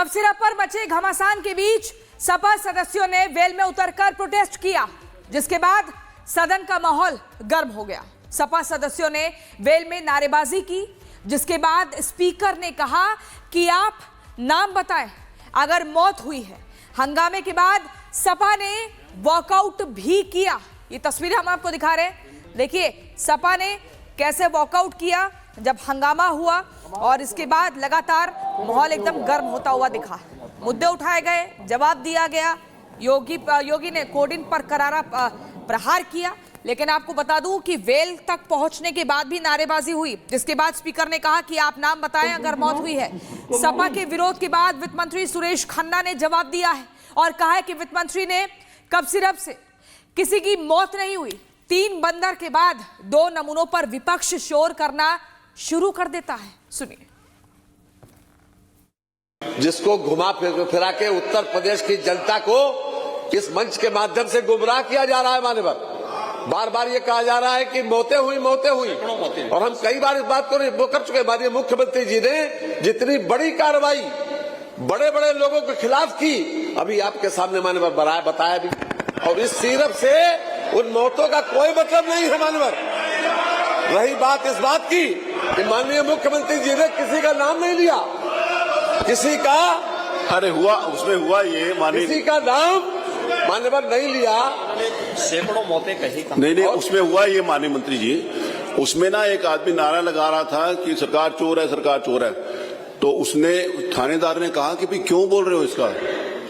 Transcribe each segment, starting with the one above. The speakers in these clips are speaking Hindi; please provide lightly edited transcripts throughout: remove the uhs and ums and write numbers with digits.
कफ सिरप पर मचे घमासान के बीच सपा सदस्यों ने वेल में उतरकर प्रोटेस्ट किया, जिसके बाद सदन का माहौल गर्म हो गया। सपा सदस्यों ने वेल में नारेबाजी की, जिसके बाद स्पीकर ने कहा कि आप नाम बताएं अगर मौत हुई है। हंगामे के बाद सपा ने वॉकआउट भी किया। ये तस्वीरें हम आपको दिखा रहे हैं। देखिए सपा ने कैसे वॉकआउट किया जब हंगामा हुआ, और इसके बाद लगातार माहौल एकदम गर्म होता हुआ दिखा। मुद्दे उठाए गए, जवाब दिया गया। योगी ने कोडिन पर करारा प्रहार किया, लेकिन आपको बता दूं कि वेल तक पहुंचने के बाद भी नारेबाजी हुई, जिसके बाद स्पीकर ने कहा कि आप नाम बताएं अगर मौत हुई है। सपा के विरोध के बाद वित्त मंत्री सुरेश खन्ना ने जवाब दिया है और कहा है कि वित्त मंत्री ने कफ सिरप से किसी की मौत नहीं हुई। 3 बंदर के बाद 2 नमूनों पर विपक्ष शोर करना शुरू कर देता है। सुनिए। जिसको घुमा फिरा के उत्तर प्रदेश की जनता को इस मंच के माध्यम से गुमराह किया जा रहा है। मान्यवर, बार बार ये कहा जा रहा है कि मौतें हुई, और हम कई बार इस बात को कर चुके। माननीय मुख्यमंत्री जी ने जितनी बड़ी कार्रवाई बड़े बड़े लोगों के खिलाफ की, अभी आपके सामने मान्यवर बताया भी। और इस सिरप से उन मौतों का कोई मतलब नहीं है। मान्यवर, रही बात इस बात की कि माननीय मुख्यमंत्री जी ने किसी का नाम नहीं लिया, किसी का हुआ उसमें हुआ ये किसी का नाम मान्यवर नहीं लिया। सैकड़ों मौतें कही नहीं, उसमें हुआ ये माननीय मंत्री जी। उसमें ना एक आदमी नारा लगा रहा था कि सरकार चोर है, सरकार चोर है। तो उसने थानेदार ने कहा कि भाई क्यों बोल रहे हो इसका?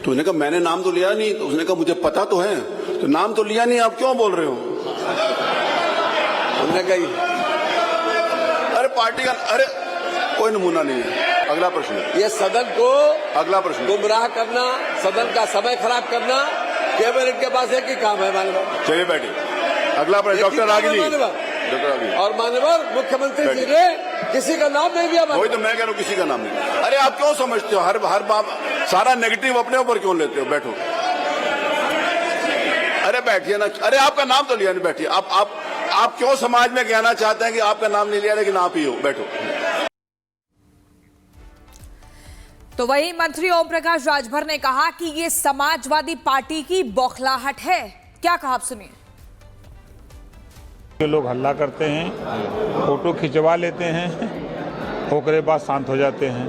तो उसने कहा मैंने नाम तो लिया नहीं। तो उसने कहा मुझे पता तो है, तो नाम तो लिया नहीं, आप क्यों बोल रहे हो? उन्होंने कही अरे पार्टी का कोई नमूना नहीं है। अगला प्रश्न, ये सदन को अगला प्रश्न गुमराह करना, सदन का समय खराब करना, कैबिनेट के पास एक ही काम है। मान्यवर चलिए बैठिए। अगला प्रश्न डॉक्टर रागी जी। और मान्यवर मुख्यमंत्री जी ने किसी का नाम नहीं लिया। वही तो मैं कह रहा हूँ, किसी का नाम नहीं। अरे आप क्यों समझते हो हर बात सारा नेगेटिव अपने ऊपर क्यों लेते हो? बैठो। अरे बैठिए ना। अरे आपका नाम तो लिया नहीं, बैठिए। आप क्यों समाज में कहना चाहते हैं कि आपका नाम नहीं लिया लेकिन आप ही हो? बैठो। तो वही मंत्री ओम प्रकाश राजभर ने कहा कि ये समाजवादी पार्टी की बौखलाहट है। क्या कहा आप सुनिए। लोग हल्ला करते हैं, फोटो खिंचवा लेते हैं, ओकरे बाद शांत हो जाते हैं।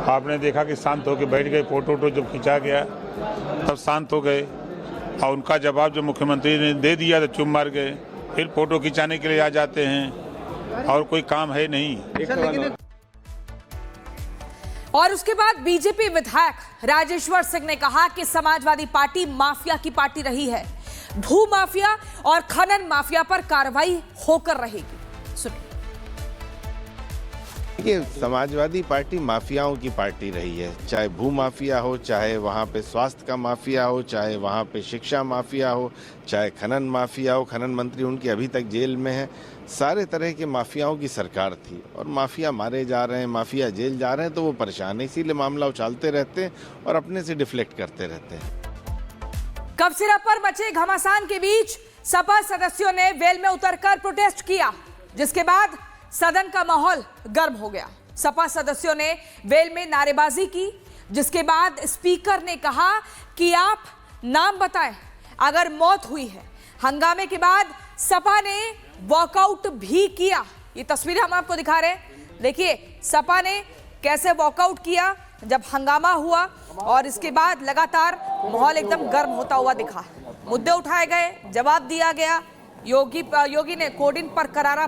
आपने देखा कि शांत होकर बैठ गए, फोटो जब खिंचा गया तब शांत हो गए, और उनका जवाब जो मुख्यमंत्री ने दे दिया तो चुप मार गए। फिर फोटो खिंचाने के लिए आ जाते हैं, और कोई काम है नहीं। और उसके बाद बीजेपी विधायक राजेश्वर सिंह ने कहा कि समाजवादी पार्टी माफिया की पार्टी रही है। भू माफिया और खनन माफिया पर कार्रवाई होकर रहेगी। सुनिए। देखिए, समाजवादी पार्टी माफियाओं की पार्टी रही है, चाहे भू माफिया हो, चाहे वहाँ पे स्वास्थ्य का माफिया हो, चाहे वहाँ पे शिक्षा माफिया हो, चाहे खनन माफिया हो। खनन मंत्री उनके अभी तक जेल में है। सारे तरह के माफियाओं की सरकार थी, और माफिया मारे जा रहे हैं, माफिया जेल जा रहे हैं, तो वो परेशान है। इसीलिए मामला उछालते रहते हैं और अपने से डिफ्लेक्ट करते रहते हैं। कफ सिरप पर मचे घमासान के बीच सपा सदस्यों ने वेल में उतरकर प्रोटेस्ट किया, जिसके बाद सदन का माहौल गर्म हो गया। सपा सदस्यों ने वेल में नारेबाजी की, जिसके बाद स्पीकर ने कहा कि आप नाम बताएं अगर मौत हुई है। हंगामे के बाद सपा ने वॉकआउट भी किया। ये तस्वीरें हम आपको दिखा रहे हैं। देखिए सपा ने कैसे वॉकआउट किया जब हंगामा हुआ, और इसके बाद लगातार माहौल एकदम गर्म होता हुआ दिखा। मुद्दे उठाए गए, जवाब दिया गया। योगी ने कोडिन पर करारा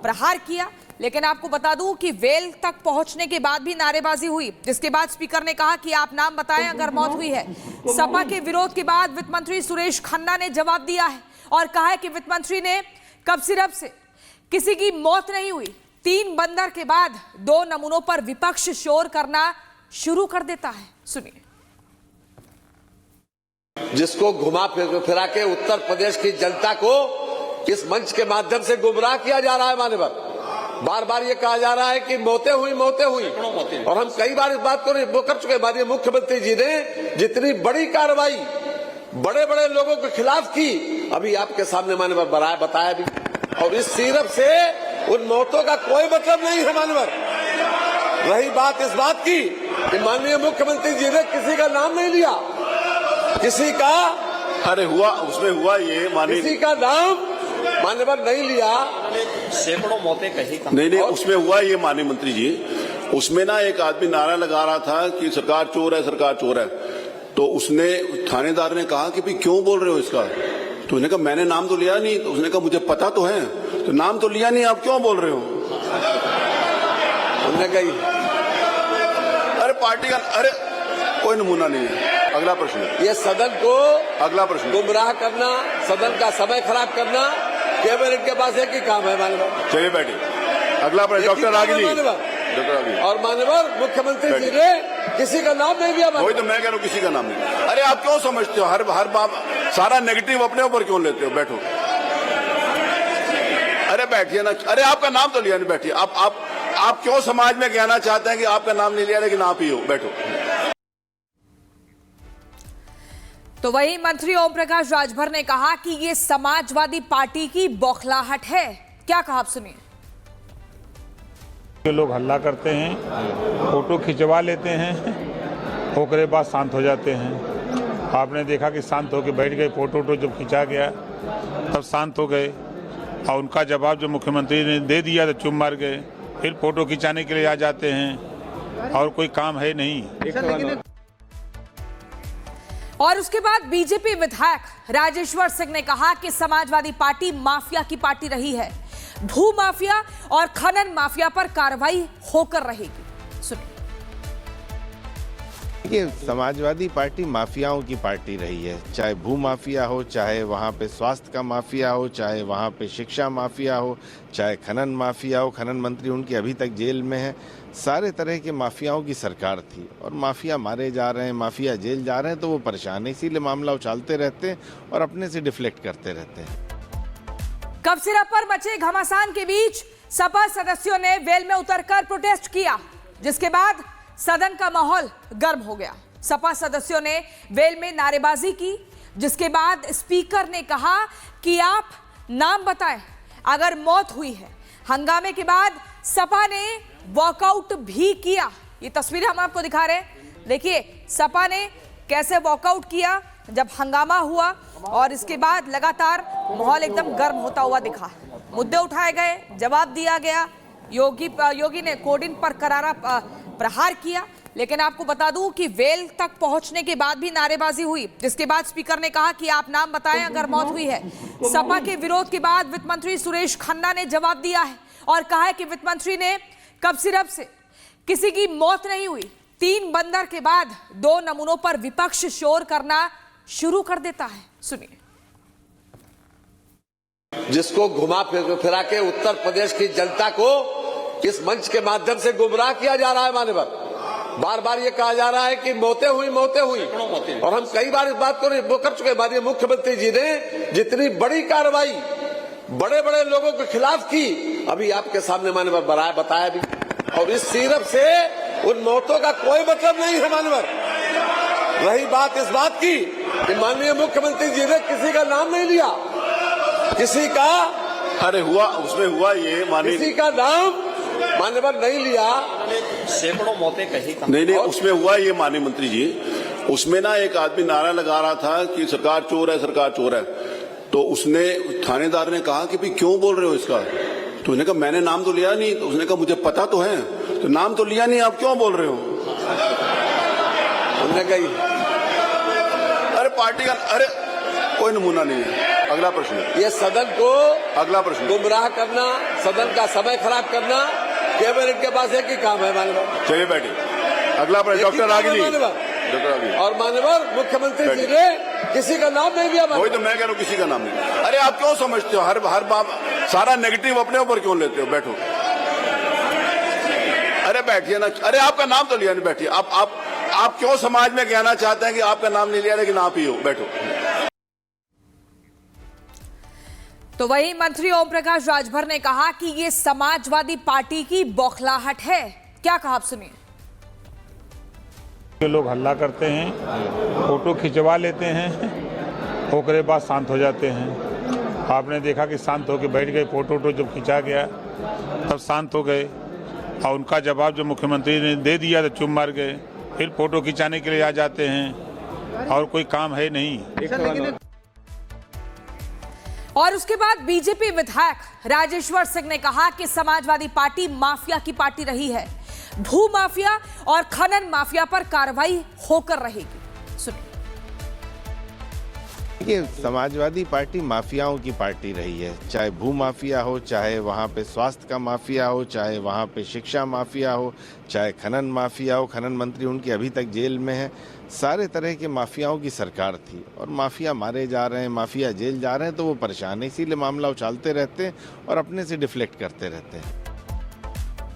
प्रहार किया, लेकिन आपको बता दूं कि वेल तक पहुंचने के बाद भी नारेबाजी हुई, जिसके बाद स्पीकर ने कहा कि आप नाम बताएं अगर मौत हुई है। सपा के विरोध के बाद वित्त मंत्री सुरेश खन्ना ने जवाब दिया है और कहा है कि वित्त मंत्री ने कफ सिरप से किसी की मौत नहीं हुई। 3 बंदर के बाद 2 नमूनों पर विपक्ष शोर करना शुरू कर देता है। सुनिए। जिसको घुमा फिरा के उत्तर प्रदेश की जनता को इस मंच के माध्यम से गुमराह किया जा रहा है। मान्यवर, बार बार ये कहा जा रहा है कि मौतें हुई, और हम कई बार इस बात को कर चुके। माननीय मुख्यमंत्री जी ने जितनी बड़ी कार्रवाई बड़े बड़े लोगों के खिलाफ की, अभी आपके सामने मान्यवर बताया भी। और इस सिरप से उन मौतों का कोई मतलब नहीं है। मान्यवर, रही बात इस बात की कि माननीय मुख्यमंत्री जी ने किसी का नाम नहीं लिया, किसी का, अरे हुआ, उसमें हुआ ये किसी का नाम मान्यवर नहीं लिया। सैकड़ों मौतें कही। नहीं, उसमें हुआ ये माननीय मंत्री जी, उसमें ना एक आदमी नारा लगा रहा था कि सरकार चोर है, सरकार चोर है। तो उसने, थानेदार ने कहा कि भाई क्यों बोल रहे हो इसका? तो उसने कहा मैंने नाम तो लिया नहीं। तो उसने कहा मुझे पता तो है, तो नाम तो लिया नहीं, आप क्यों बोल रहे हो? उन्होंने कही अरे पार्टी का, अरे कोई नमूना नहीं है। अगला प्रश्न। ये सदन को अगला प्रश्न। गुमराह करना, सदन का समय खराब करना, केवल इनके पास एक ही काम है मान्यवर। चलिए बैठिए। अगला प्रश्न डॉक्टर रागिनी। डॉक्टर रागिनी। और मान्यवर मुख्यमंत्री जी ने किसी का नाम नहीं लिया। वही तो मैं कह रहा हूँ, किसी का नाम नहीं। अरे आप क्यों समझते हो हर बात सारा नेगेटिव अपने ऊपर क्यों लेते हो? बैठो। अरे बैठिए ना। अरे आपका नाम तो लिया नहीं, बैठिए। आप क्यों समाज में कहना चाहते हैं कि आपका नाम नहीं लिया लेकिन आप ही हो? बैठो। तो वही मंत्री ओम प्रकाश राजभर ने कहा कि ये समाजवादी पार्टी की बौखलाहट है। क्या कहा, आप सुनिए। लोग हल्ला करते हैं, फोटो खिंचवा लेते हैं, ओकरे बाद शांत हो जाते हैं। आपने देखा कि शांत होकर बैठ गए, फोटो जब खिंचा गया तब शांत हो गए, और उनका जवाब जो मुख्यमंत्री ने दे दिया तो चुप मार गए। फिर फोटो खिंचाने के लिए आ जाते हैं, और कोई काम है नहीं। और उसके बाद बीजेपी विधायक राजेश्वर सिंह ने कहा कि समाजवादी पार्टी माफिया की पार्टी रही है, भू माफिया और खनन माफिया पर कार्रवाई होकर रहेगी। सुनिए। देखिए, समाजवादी पार्टी माफियाओं की पार्टी रही है, चाहे भू माफिया हो, चाहे वहाँ पे स्वास्थ्य का माफिया हो, चाहे वहाँ पे शिक्षा माफिया हो, चाहे खनन माफिया हो। खनन मंत्री उनके अभी तक जेल में है। सारे तरह के माफियाओं की सरकार थी, और माफिया मारे जा रहे हैं, माफिया जेल जा रहे हैं, तो वो परेशान है, इसीलिए मामला उछालते रहते हैं और अपने से डिफ्लेक्ट करते रहते हैं। कबसिरा पर मचे घमासान के बीच सपा सदस्यों ने वेल में उतरकर प्रोटेस्ट किया, जिसके बाद सदन का माहौल गर्म हो गया। सपा सदस्यों ने वेल में नारेबाजी की, जिसके बाद स्पीकर ने कहा कि आप नाम बताएं अगर मौत हुई है। हंगामे के बाद सपा ने वॉकआउट भी किया। ये तस्वीरें हम आपको दिखा रहे हैं। देखिए सपा ने कैसे वॉकआउट किया जब हंगामा हुआ, और इसके बाद लगातार माहौल एकदम गर्म होता हुआ दिखा। मुद्दे उठाए गए, जवाब दिया गया। योगी ने कोडिन पर करारा प्रहार किया। लेकिन आपको बता दूं कि वेल तक पहुंचने के बाद भी नारेबाजी हुई, जिसके बाद स्पीकर ने कहा कि आप नाम बताएं अगर मौत हुई है। सपा के विरोध के बाद वित्त मंत्री सुरेश खन्ना ने जवाब दिया है और कहा है कि वित्त मंत्री ने कबसिरप से किसी की मौत नहीं हुई। 3 बंदर के बाद 2 नमूनों पर विपक्ष शोर करना शुरू कर देता है। सुनिए। जिसको घुमा फिरा के उत्तर प्रदेश की जनता को इस मंच के माध्यम से गुमराह किया जा रहा है मान्यवर। बार बार ये कहा जा रहा है कि मौतें हुई, और हम कई बार इस बात को कर चुके। माननीय मुख्यमंत्री जी ने जितनी बड़ी कार्रवाई बड़े बड़े लोगों के खिलाफ की, अभी आपके सामने मान्यवर बताया भी, और इस सिर्फ से उन मौतों का कोई मतलब नहीं है मान्यवर। रही बात इस बात की कि माननीय मुख्यमंत्री जी ने किसी का नाम नहीं लिया, किसी का, अरे हुआ, उसमें हुआ ये किसी का नाम मान्यवर नहीं लिया। सैकड़ों मौतें कही। नहीं, उसमें हुआ ये माननीय मंत्री जी, उसमें ना एक आदमी नारा लगा रहा था कि सरकार चोर है, सरकार चोर है। तो उसने, थानेदार ने कहा कि भाई क्यों बोल रहे हो इसका? तो उसने कहा मैंने नाम तो लिया नहीं। तो उसने कहा मुझे पता तो है, तो नाम तो लिया नहीं, आप क्यों बोल रहे हो? उन्होंने कही अरे पार्टी का, अरे कोई नमूना नहीं है। अगला प्रश्न। ये सदन को अगला प्रश्न। गुमराह करना, सदन का समय खराब करना, केवल इनके पास एक ही काम है मान्यवर। चलिए बैठिए। अगला प्रश्न डॉक्टर रागिनी। डॉक्टर रागिनी। और मान्यवर मुख्यमंत्री जी ने किसी का नाम नहीं लिया। वही तो मैं कह रहा हूँ, किसी का नाम नहीं। अरे आप क्यों समझते हो हर बात सारा नेगेटिव अपने ऊपर क्यों लेते हो? बैठो। अरे बैठिए ना। अरे आपका नाम तो लिया नहीं, बैठिए। आप क्यों समाज में कहना चाहते हैं कि आपका नाम नहीं लिया लेकिन आप ही हो? बैठो। तो वही मंत्री ओम प्रकाश राजभर ने कहा कि ये समाजवादी पार्टी की बौखलाहट है। क्या कहा, आप सुनिए। लोग हल्ला करते हैं, फोटो खिंचवा लेते हैं, ओकरे बाद शांत हो जाते हैं। आपने देखा कि शांत होकर बैठ गए, फोटो जब खिंचा गया तब शांत हो गए, और उनका जवाब जो मुख्यमंत्री ने दे दिया तो चुप मार गए। फिर फोटो खिंचाने के लिए आ जाते हैं और कोई काम है नहीं। और उसके बाद बीजेपी विधायक राजेश्वर सिंह ने कहा कि समाजवादी पार्टी माफिया की पार्टी रही है, भू माफिया और खनन माफिया पर कार्रवाई होकर रहेगी। सुनिए। देखिए, समाजवादी पार्टी माफियाओं की पार्टी रही है, चाहे भू माफिया हो, चाहे वहाँ पे स्वास्थ्य का माफिया हो, चाहे वहाँ पे शिक्षा माफिया हो, चाहे खनन माफिया हो। खनन मंत्री उनकी अभी तक जेल में है। सारे तरह के माफियाओं की सरकार थी और माफिया मारे जा रहे हैं, माफिया जेल जा रहे हैं, तो वो परेशान है, इसीलिए मामला उछालते रहते हैं और अपने से डिफ्लेक्ट करते रहते हैं।